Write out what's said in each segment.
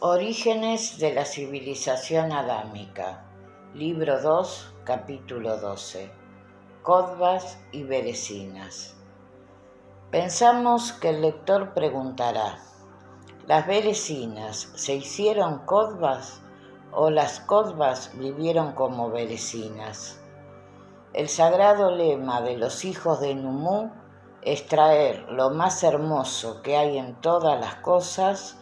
Orígenes de la civilización adámica, libro 2, capítulo 12. Codvas y Berecinas. Pensamos que el lector preguntará: ¿las Berecinas se hicieron Codvas o las Codvas vivieron como Berecinas? El sagrado lema de los hijos de Numú es traer lo más hermoso que hay en todas las cosas.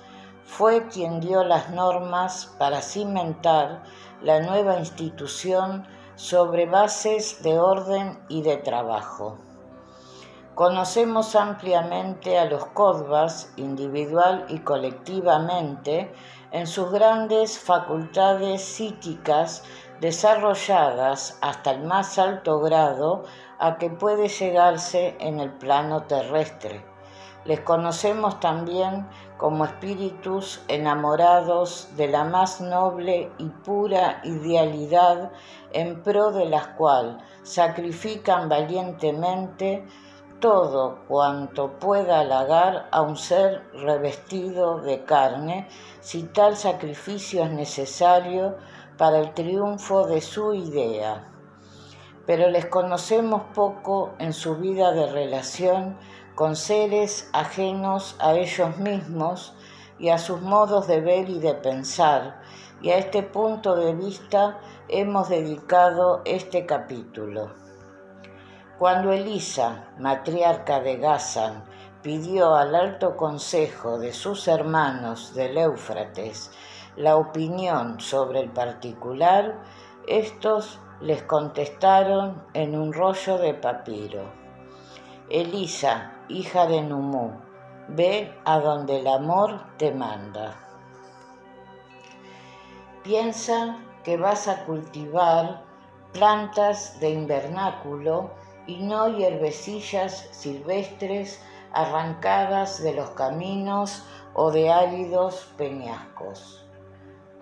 Fue quien dio las normas para cimentar la nueva institución sobre bases de orden y de trabajo. Conocemos ampliamente a los Codvas, individual y colectivamente, en sus grandes facultades psíquicas desarrolladas hasta el más alto grado a que puede llegarse en el plano terrestre. Les conocemos también como espíritus enamorados de la más noble y pura idealidad en pro de la cual sacrifican valientemente todo cuanto pueda halagar a un ser revestido de carne, si tal sacrificio es necesario para el triunfo de su idea. Pero les conocemos poco en su vida de relación con seres ajenos a ellos mismos y a sus modos de ver y de pensar, y a este punto de vista hemos dedicado este capítulo. Cuando Elisa, matriarca de Gazan, pidió al alto consejo de sus hermanos del Éufrates la opinión sobre el particular, estos les contestaron en un rollo de papiro: Elisa, hija de Numú, ve a donde el amor te manda. Piensa que vas a cultivar plantas de invernáculo y no hierbecillas silvestres arrancadas de los caminos o de áridos peñascos.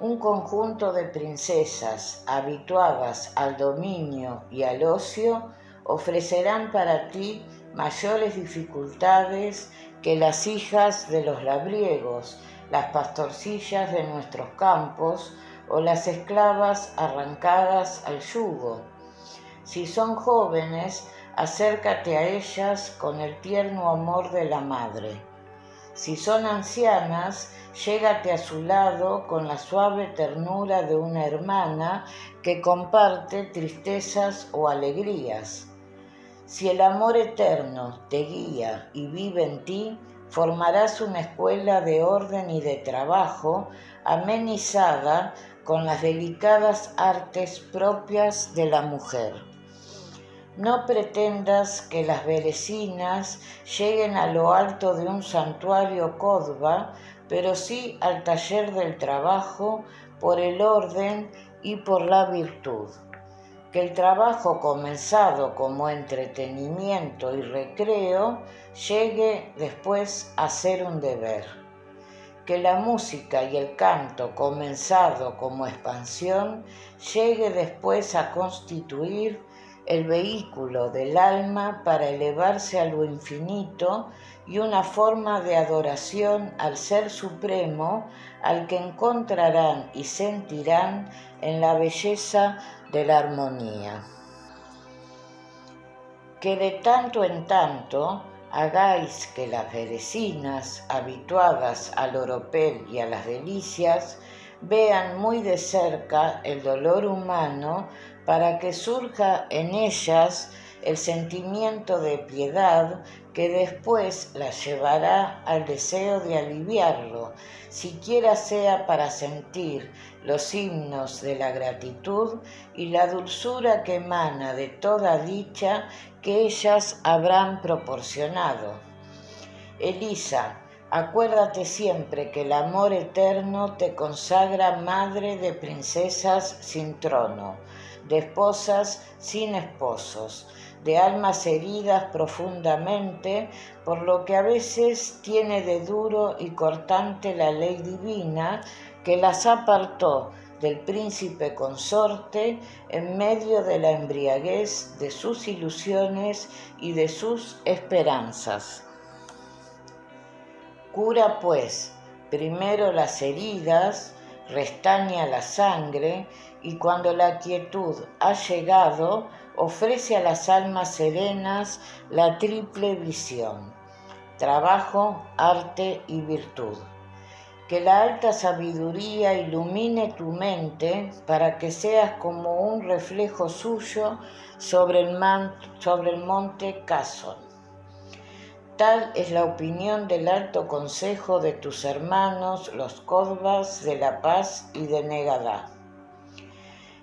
Un conjunto de princesas habituadas al dominio y al ocio ofrecerán para ti mayores dificultades que las hijas de los labriegos, las pastorcillas de nuestros campos o las esclavas arrancadas al yugo. Si son jóvenes, acércate a ellas con el tierno amor de la madre. Si son ancianas, llégate a su lado con la suave ternura de una hermana que comparte tristezas o alegrías. Si el amor eterno te guía y vive en ti, formarás una escuela de orden y de trabajo amenizada con las delicadas artes propias de la mujer. No pretendas que las Berecinas lleguen a lo alto de un santuario Codva, pero sí al taller del trabajo por el orden y por la virtud. Que el trabajo comenzado como entretenimiento y recreo llegue después a ser un deber. Que la música y el canto comenzado como expansión llegue después a constituir el vehículo del alma para elevarse a lo infinito y una forma de adoración al Ser Supremo, al que encontrarán y sentirán en la belleza de la armonía. Que de tanto en tanto hagáis que las Berecinas, habituadas al oropel y a las delicias, vean muy de cerca el dolor humano, para que surja en ellas el sentimiento de piedad que después las llevará al deseo de aliviarlo, siquiera sea para sentir los himnos de la gratitud y la dulzura que emana de toda dicha que ellas habrán proporcionado. Elisa, acuérdate siempre que el amor eterno te consagra madre de princesas sin trono, de esposas sin esposos, de almas heridas profundamente, por lo que a veces tiene de duro y cortante la ley divina que las apartó del príncipe consorte en medio de la embriaguez de sus ilusiones y de sus esperanzas. Cura, pues, primero las heridas, restaña la sangre, y cuando la quietud ha llegado, ofrece a las almas serenas la triple visión: trabajo, arte y virtud. Que la alta sabiduría ilumine tu mente para que seas como un reflejo suyo sobre el monte Cason. Tal es la opinión del alto consejo de tus hermanos, los Códvas de La Paz y de Negadá.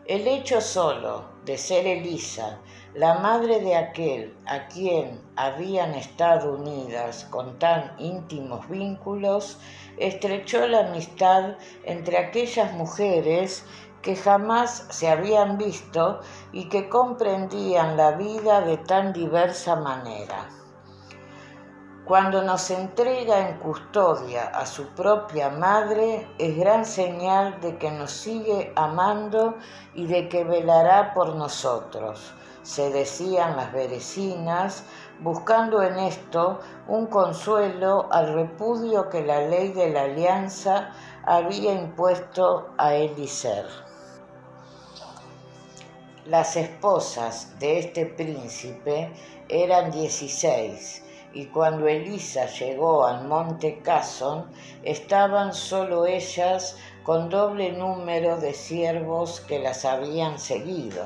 El hecho solo de ser Elisa, la madre de aquel a quien habían estado unidas con tan íntimos vínculos, estrechó la amistad entre aquellas mujeres que jamás se habían visto y que comprendían la vida de tan diversa manera. Cuando nos entrega en custodia a su propia madre, es gran señal de que nos sigue amando y de que velará por nosotros, se decían las beresinas, buscando en esto un consuelo al repudio que la ley de la alianza había impuesto a Eliezer. Las esposas de este príncipe eran 16, y cuando Elisa llegó al monte Cason, estaban solo ellas con doble número de siervos que las habían seguido.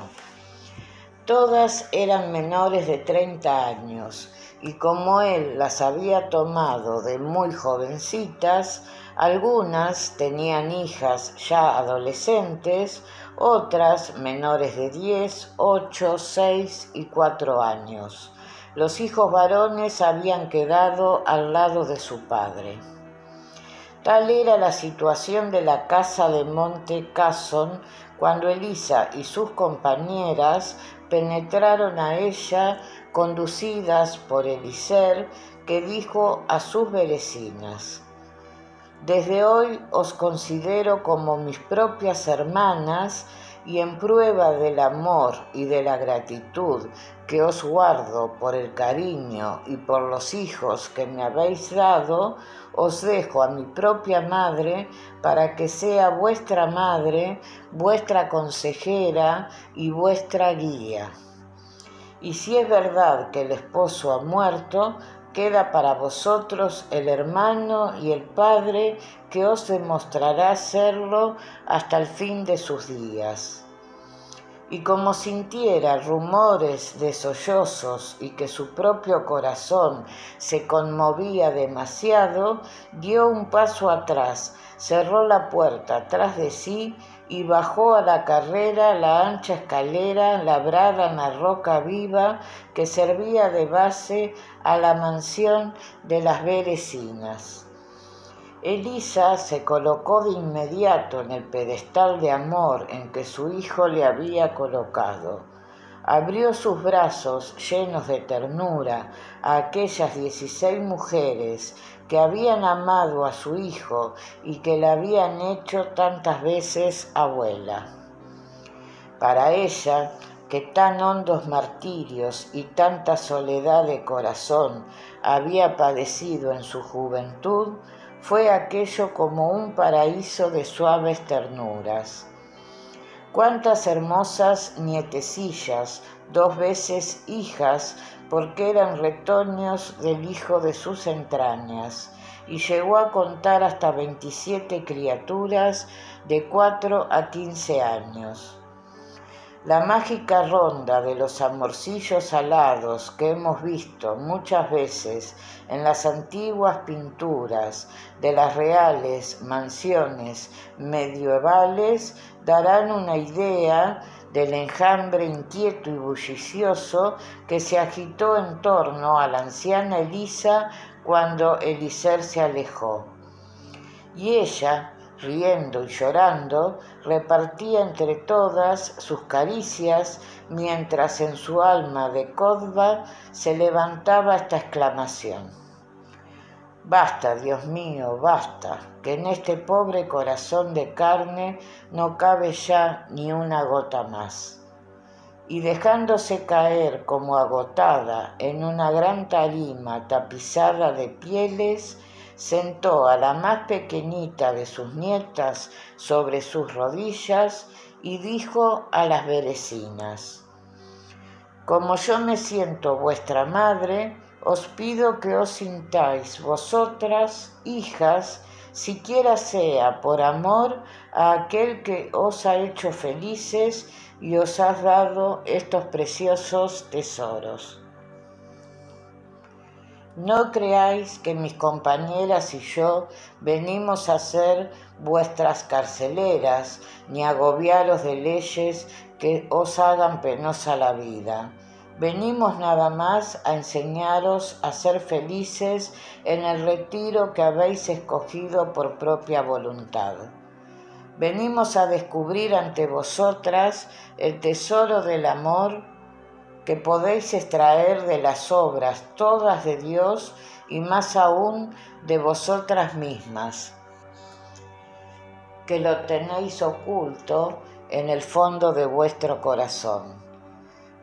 Todas eran menores de 30 años, y como él las había tomado de muy jovencitas, algunas tenían hijas ya adolescentes, otras menores de 10, 8, 6 y 4 años. Los hijos varones habían quedado al lado de su padre. Tal era la situación de la casa de monte Cason cuando Elisa y sus compañeras penetraron a ella, conducidas por Eliezer, que dijo a sus beresinas: «Desde hoy os considero como mis propias hermanas, y en prueba del amor y de la gratitud que os guardo por el cariño y por los hijos que me habéis dado, os dejo a mi propia madre para que sea vuestra madre, vuestra consejera y vuestra guía. Y si es verdad que el esposo ha muerto, queda para vosotros el hermano y el padre que os demostrará serlo hasta el fin de sus días». Y como sintiera rumores de sollozos y que su propio corazón se conmovía demasiado, dio un paso atrás, cerró la puerta tras de sí y bajó a la carrera la ancha escalera labrada en la roca viva que servía de base a la mansión de las beresinas. Elisa se colocó de inmediato en el pedestal de amor en que su hijo le había colocado. Abrió sus brazos llenos de ternura a aquellas 16 mujeres que habían amado a su hijo y que le habían hecho tantas veces abuela. Para ella, que tan hondos martirios y tanta soledad de corazón había padecido en su juventud, fue aquello como un paraíso de suaves ternuras. Cuántas hermosas nietecillas, 2 veces hijas, porque eran retoños del hijo de sus entrañas, y llegó a contar hasta 27 criaturas de 4 a 15 años. La mágica ronda de los amorcillos alados que hemos visto muchas veces en las antiguas pinturas de las reales mansiones medievales darán una idea del enjambre inquieto y bullicioso que se agitó en torno a la anciana Elisa cuando Eliezer se alejó. Y ella, riendo y llorando, repartía entre todas sus caricias, mientras en su alma de Códva se levantaba esta exclamación: «Basta, Dios mío, basta, que en este pobre corazón de carne no cabe ya ni una gota más». Y dejándose caer como agotada en una gran tarima tapizada de pieles, sentó a la más pequeñita de sus nietas sobre sus rodillas y dijo a las berecinas: como yo me siento vuestra madre, os pido que os sintáis vosotras, hijas, siquiera sea por amor a aquel que os ha hecho felices y os ha dado estos preciosos tesoros. No creáis que mis compañeras y yo venimos a ser vuestras carceleras, ni a agobiaros de leyes que os hagan penosa la vida. Venimos nada más a enseñaros a ser felices en el retiro que habéis escogido por propia voluntad. Venimos a descubrir ante vosotras el tesoro del amor que podéis extraer de las obras todas de Dios y más aún de vosotras mismas, que lo tenéis oculto en el fondo de vuestro corazón.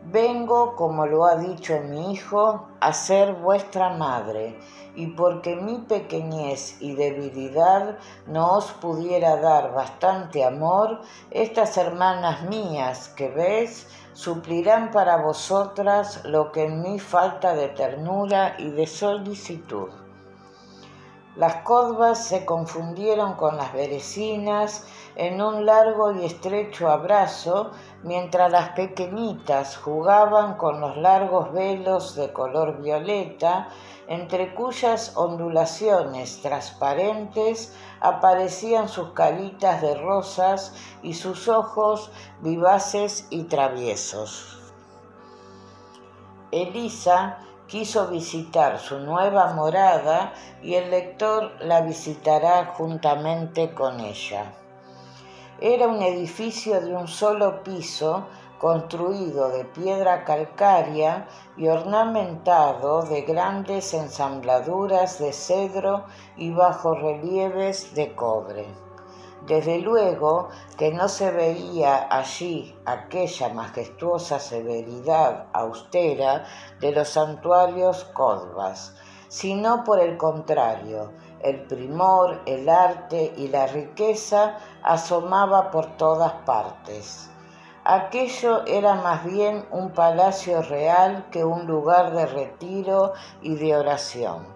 Vengo, como lo ha dicho mi hijo, a ser vuestra madre, y porque mi pequeñez y debilidad no os pudiera dar bastante amor, estas hermanas mías que ves suplirán para vosotras lo que en mí falta de ternura y de solicitud. Las Codvas se confundieron con las berecinas en un largo y estrecho abrazo, mientras las pequeñitas jugaban con los largos velos de color violeta, entre cuyas ondulaciones transparentes aparecían sus caritas de rosas y sus ojos vivaces y traviesos. Elisa quiso visitar su nueva morada y el lector la visitará juntamente con ella. Era un edificio de un solo piso, construido de piedra calcárea y ornamentado de grandes ensambladuras de cedro y bajorrelieves de cobre. Desde luego que no se veía allí aquella majestuosa severidad austera de los santuarios Codvas, sino por el contrario, el primor, el arte y la riqueza asomaba por todas partes. Aquello era más bien un palacio real que un lugar de retiro y de oración.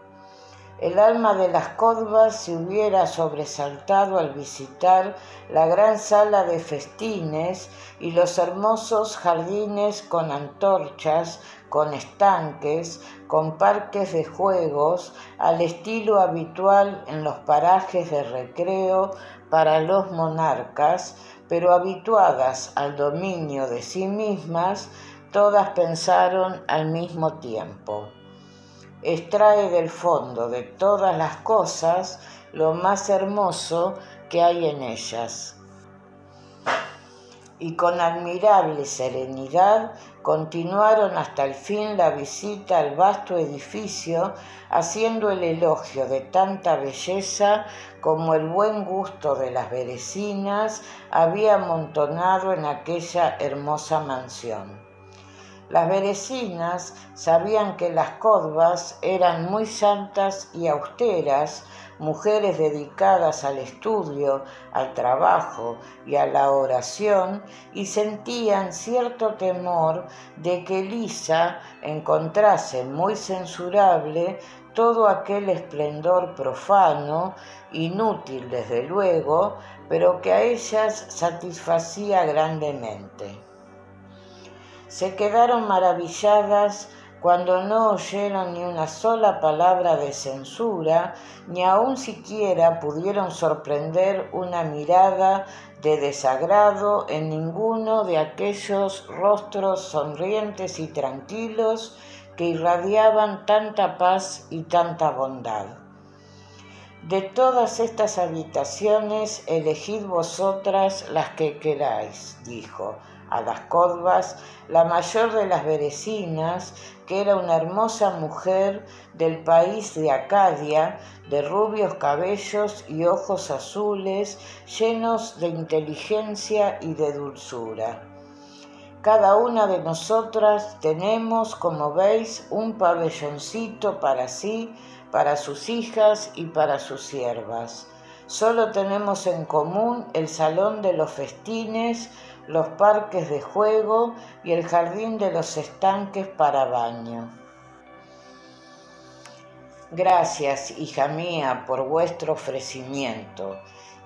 El alma de las Codvas se hubiera sobresaltado al visitar la gran sala de festines y los hermosos jardines con antorchas, con estanques, con parques de juegos, al estilo habitual en los parajes de recreo para los monarcas, pero habituadas al dominio de sí mismas, todas pensaron al mismo tiempo: extrae del fondo de todas las cosas lo más hermoso que hay en ellas. Y con admirable serenidad continuaron hasta el fin la visita al vasto edificio, haciendo el elogio de tanta belleza como el buen gusto de las berecinas había amontonado en aquella hermosa mansión. Las berecinas sabían que las Codvas eran muy santas y austeras, mujeres dedicadas al estudio, al trabajo y a la oración, y sentían cierto temor de que Elisa encontrase muy censurable todo aquel esplendor profano, inútil desde luego, pero que a ellas satisfacía grandemente. Se quedaron maravilladas cuando no oyeron ni una sola palabra de censura, ni aun siquiera pudieron sorprender una mirada de desagrado en ninguno de aquellos rostros sonrientes y tranquilos que irradiaban tanta paz y tanta bondad. De todas estas habitaciones, elegid vosotras las que queráis, dijo a las Codvas la mayor de las berecinas, que era una hermosa mujer del país de Acadia, de rubios cabellos y ojos azules, llenos de inteligencia y de dulzura. Cada una de nosotras tenemos, como veis, un pabelloncito para sí, para sus hijas y para sus siervas. Solo tenemos en común el salón de los festines, los parques de juego y el jardín de los estanques para baño. Gracias, hija mía, por vuestro ofrecimiento,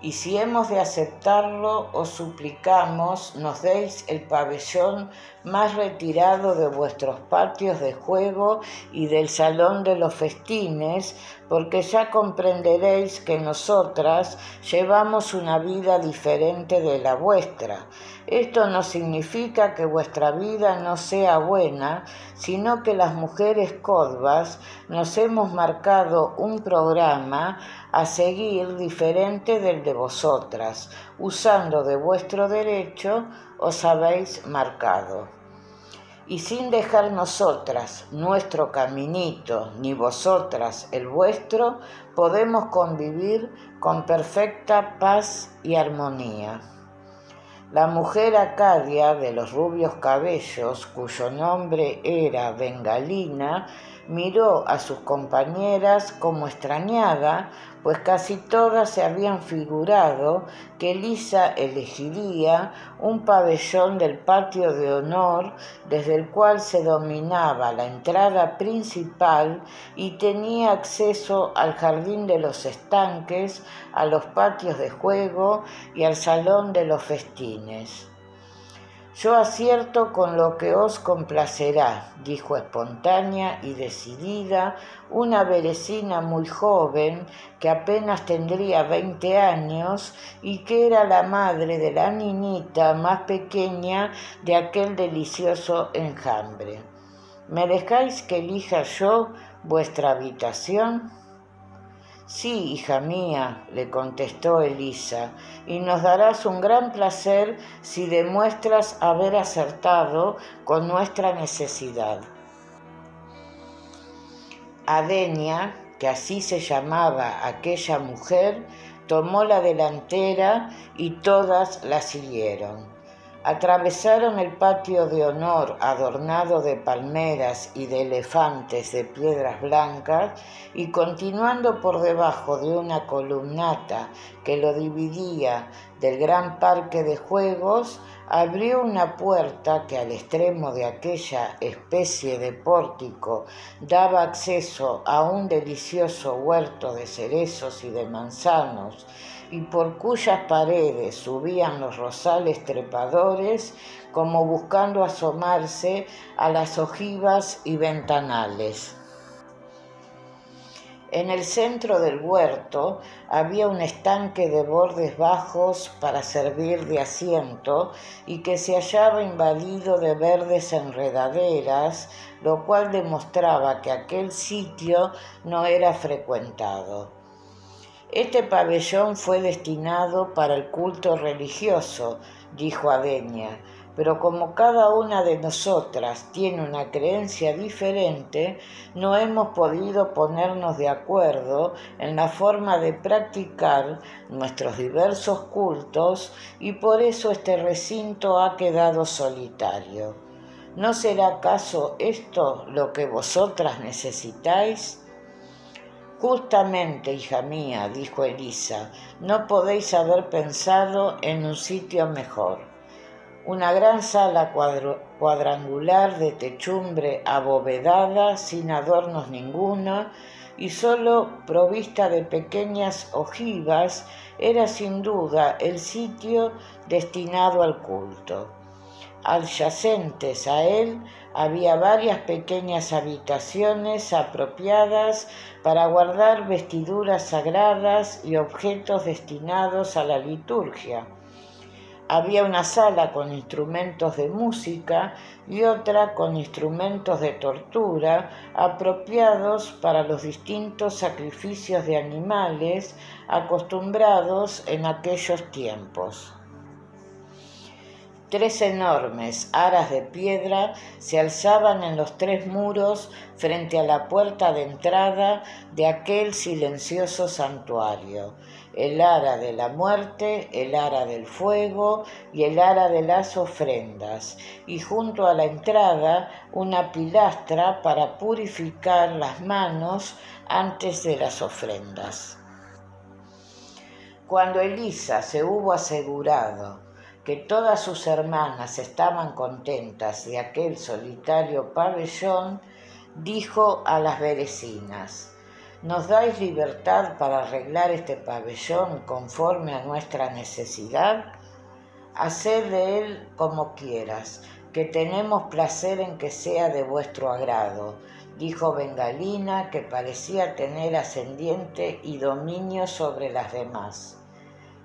y si hemos de aceptarlo, os suplicamos nos deis el pabellón más retirado de vuestros patios de juego y del salón de los festines, porque ya comprenderéis que nosotras llevamos una vida diferente de la vuestra. Esto no significa que vuestra vida no sea buena, sino que las mujeres codvas nos hemos marcado un programa a seguir diferente del de vosotras. Usando de vuestro derecho os habéis marcado. Y sin dejar nosotras nuestro caminito, ni vosotras el vuestro, podemos convivir con perfecta paz y armonía. La mujer acadia de los rubios cabellos, cuyo nombre era Bengalina, miró a sus compañeras como extrañada, pues casi todas se habían figurado que Lisa elegiría un pabellón del patio de honor desde el cual se dominaba la entrada principal y tenía acceso al jardín de los estanques, a los patios de juego y al salón de los festines. Yo acierto con lo que os complacerá, dijo espontánea y decidida una berecina muy joven que apenas tendría 20 años y que era la madre de la niñita más pequeña de aquel delicioso enjambre. ¿Me dejáis que elija yo vuestra habitación? Sí, hija mía, le contestó Elisa, y nos darás un gran placer si demuestras haber acertado con nuestra necesidad. Adenia, que así se llamaba aquella mujer, tomó la delantera y todas la siguieron. Atravesaron el patio de honor adornado de palmeras y de elefantes de piedras blancas y continuando por debajo de una columnata que lo dividía del gran parque de juegos, abrió una puerta que al extremo de aquella especie de pórtico daba acceso a un delicioso huerto de cerezos y de manzanos, y por cuyas paredes subían los rosales trepadores como buscando asomarse a las ojivas y ventanales. En el centro del huerto había un estanque de bordes bajos para servir de asiento y que se hallaba invadido de verdes enredaderas, lo cual demostraba que aquel sitio no era frecuentado. Este pabellón fue destinado para el culto religioso, dijo Adenia, pero como cada una de nosotras tiene una creencia diferente, no hemos podido ponernos de acuerdo en la forma de practicar nuestros diversos cultos y por eso este recinto ha quedado solitario. ¿No será acaso esto lo que vosotras necesitáis? Justamente, hija mía, dijo Elisa, no podéis haber pensado en un sitio mejor. Una gran sala cuadrangular de techumbre abovedada, sin adornos ninguno, y solo provista de pequeñas ojivas, era sin duda el sitio destinado al culto. Adyacentes a él había varias pequeñas habitaciones apropiadas para guardar vestiduras sagradas y objetos destinados a la liturgia. Había una sala con instrumentos de música y otra con instrumentos de tortura apropiados para los distintos sacrificios de animales acostumbrados en aquellos tiempos. 3 enormes aras de piedra se alzaban en los 3 muros frente a la puerta de entrada de aquel silencioso santuario: el ara de la muerte, el ara del fuego y el ara de las ofrendas, y junto a la entrada una pilastra para purificar las manos antes de las ofrendas. Cuando Elisa se hubo asegurado que todas sus hermanas estaban contentas de aquel solitario pabellón, dijo a las berecinas: ¿nos dais libertad para arreglar este pabellón conforme a nuestra necesidad? Haced de él como quieras, que tenemos placer en que sea de vuestro agrado, dijo Bengalina, que parecía tener ascendiente y dominio sobre las demás.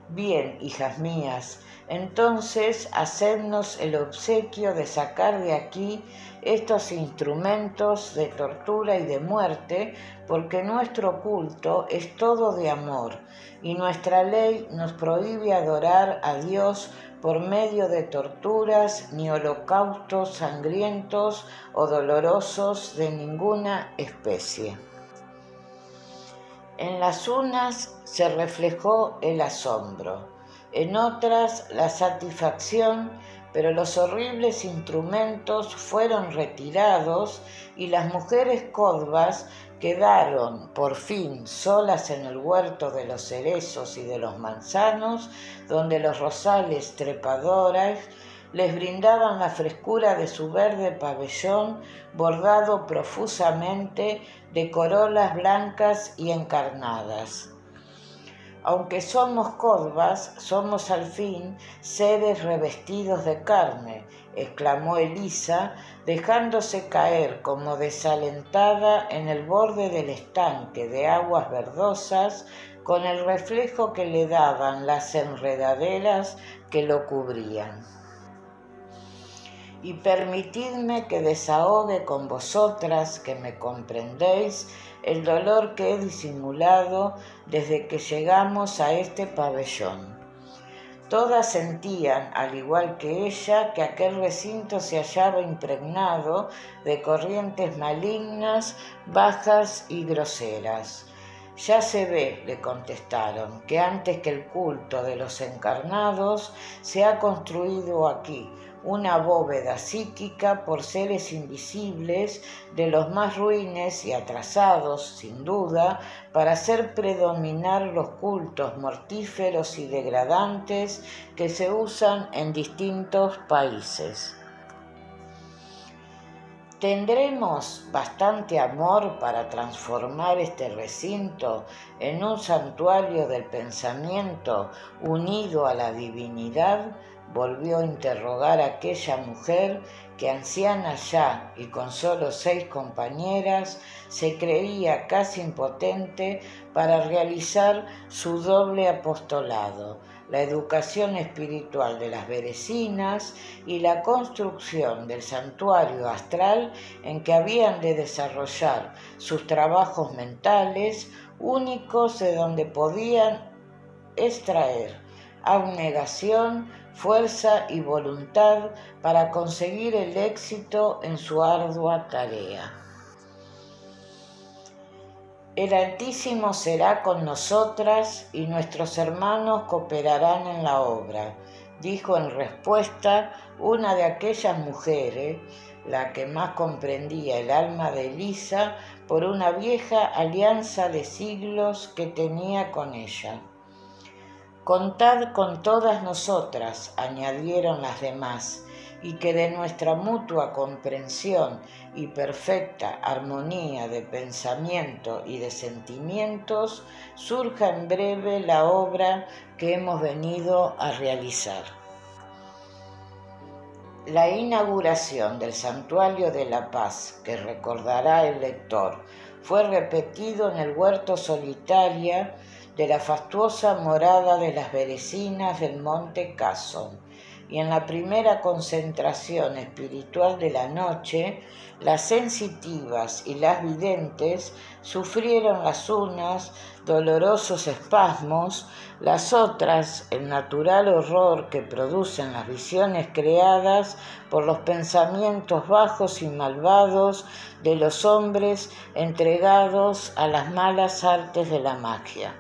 Bien, hijas mías, entonces hacednos el obsequio de sacar de aquí estos instrumentos de tortura y de muerte, porque nuestro culto es todo de amor, y nuestra ley nos prohíbe adorar a Dios por medio de torturas ni holocaustos sangrientos o dolorosos de ninguna especie. En las unas se reflejó el asombro, en otras la satisfacción, pero los horribles instrumentos fueron retirados y las mujeres codvas quedaron por fin solas en el huerto de los cerezos y de los manzanos, donde los rosales trepadores les brindaban la frescura de su verde pabellón bordado profusamente de corolas blancas y encarnadas. Aunque somos codvas, somos al fin seres revestidos de carne, exclamó Elisa, dejándose caer como desalentada en el borde del estanque de aguas verdosas, con el reflejo que le daban las enredaderas que lo cubrían. Y permitidme que desahogue con vosotras, que me comprendéis, el dolor que he disimulado desde que llegamos a este pabellón. Todas sentían, al igual que ella, que aquel recinto se hallaba impregnado de corrientes malignas, bajas y groseras. Ya se ve, le contestaron, que antes que el culto de los encarnados se ha construido aquí una bóveda psíquica por seres invisibles de los más ruines y atrasados, sin duda, para hacer predominar los cultos mortíferos y degradantes que se usan en distintos países. ¿Tendremos bastante amor para transformar este recinto en un santuario del pensamiento unido a la divinidad? Volvió a interrogar a aquella mujer que, anciana ya y con solo 6 compañeras, se creía casi impotente para realizar su doble apostolado: la educación espiritual de las berecinas y la construcción del santuario astral en que habían de desarrollar sus trabajos mentales, únicos de donde podían extraer abnegación, fuerza y voluntad para conseguir el éxito en su ardua tarea. El Altísimo será con nosotras y nuestros hermanos cooperarán en la obra, dijo en respuesta una de aquellas mujeres, la que más comprendía el alma de Elisa por una vieja alianza de siglos que tenía con ella. Contad con todas nosotras, añadieron las demás, y que de nuestra mutua comprensión y perfecta armonía de pensamiento y de sentimientos surja en breve la obra que hemos venido a realizar. La inauguración del Santuario de la Paz, que recordará el lector, fue repetido en el huerto solitaria de la fastuosa morada de las berecinas del monte Casson, y en la primera concentración espiritual de la noche, las sensitivas y las videntes sufrieron las unas dolorosos espasmos, las otras el natural horror que producen las visiones creadas por los pensamientos bajos y malvados de los hombres entregados a las malas artes de la magia.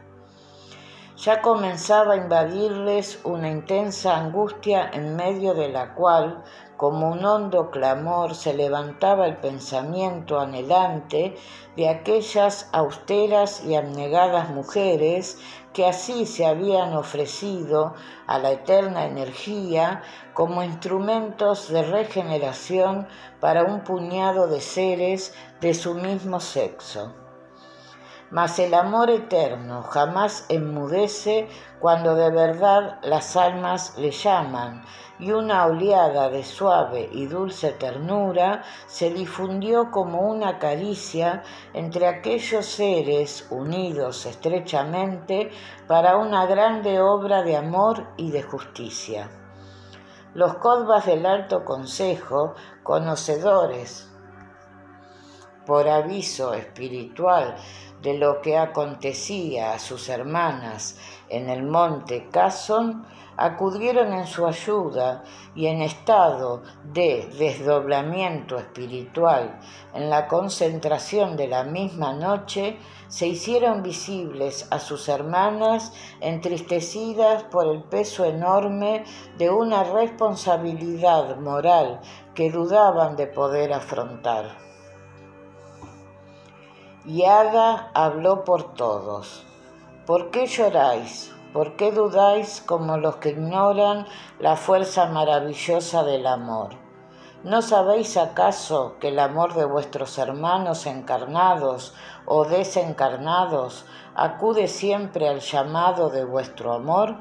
Ya comenzaba a invadirles una intensa angustia en medio de la cual, como un hondo clamor, se levantaba el pensamiento anhelante de aquellas austeras y abnegadas mujeres que así se habían ofrecido a la eterna energía como instrumentos de regeneración para un puñado de seres de su mismo sexo. Mas el amor eterno jamás enmudece cuando de verdad las almas le llaman, y una oleada de suave y dulce ternura se difundió como una caricia entre aquellos seres unidos estrechamente para una grande obra de amor y de justicia. Los Kodvas del Alto Consejo, conocedores por aviso espiritual de lo que acontecía a sus hermanas en el monte Cason, acudieron en su ayuda y en estado de desdoblamiento espiritual, en la concentración de la misma noche, se hicieron visibles a sus hermanas entristecidas por el peso enorme de una responsabilidad moral que dudaban de poder afrontar. Y Ada habló por todos. ¿Por qué lloráis? ¿Por qué dudáis como los que ignoran la fuerza maravillosa del amor? ¿No sabéis acaso que el amor de vuestros hermanos encarnados o desencarnados acude siempre al llamado de vuestro amor?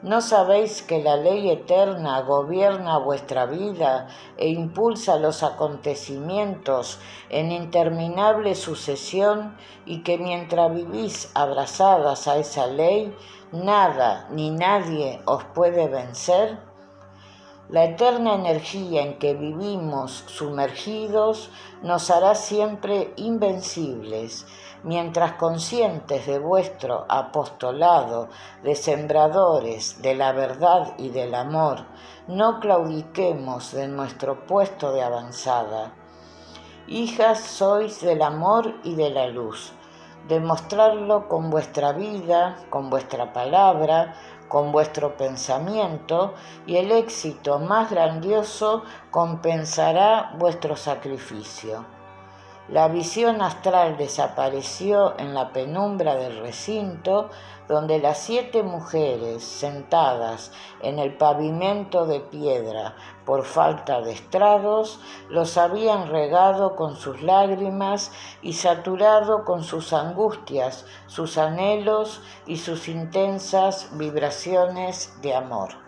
¿No sabéis que la ley eterna gobierna vuestra vida e impulsa los acontecimientos en interminable sucesión y que mientras vivís abrazadas a esa ley, nada ni nadie os puede vencer? La eterna energía en que vivimos sumergidos nos hará siempre invencibles, mientras conscientes de vuestro apostolado de sembradores de la verdad y del amor, no claudiquemos de nuestro puesto de avanzada. Hijas sois del amor y de la luz. Demostrarlo con vuestra vida, con vuestra palabra, con vuestro pensamiento, y el éxito más grandioso compensará vuestro sacrificio. La visión astral desapareció en la penumbra del recinto, donde las 7 mujeres sentadas en el pavimento de piedra por falta de estrados los habían regado con sus lágrimas y saturado con sus angustias, sus anhelos y sus intensas vibraciones de amor.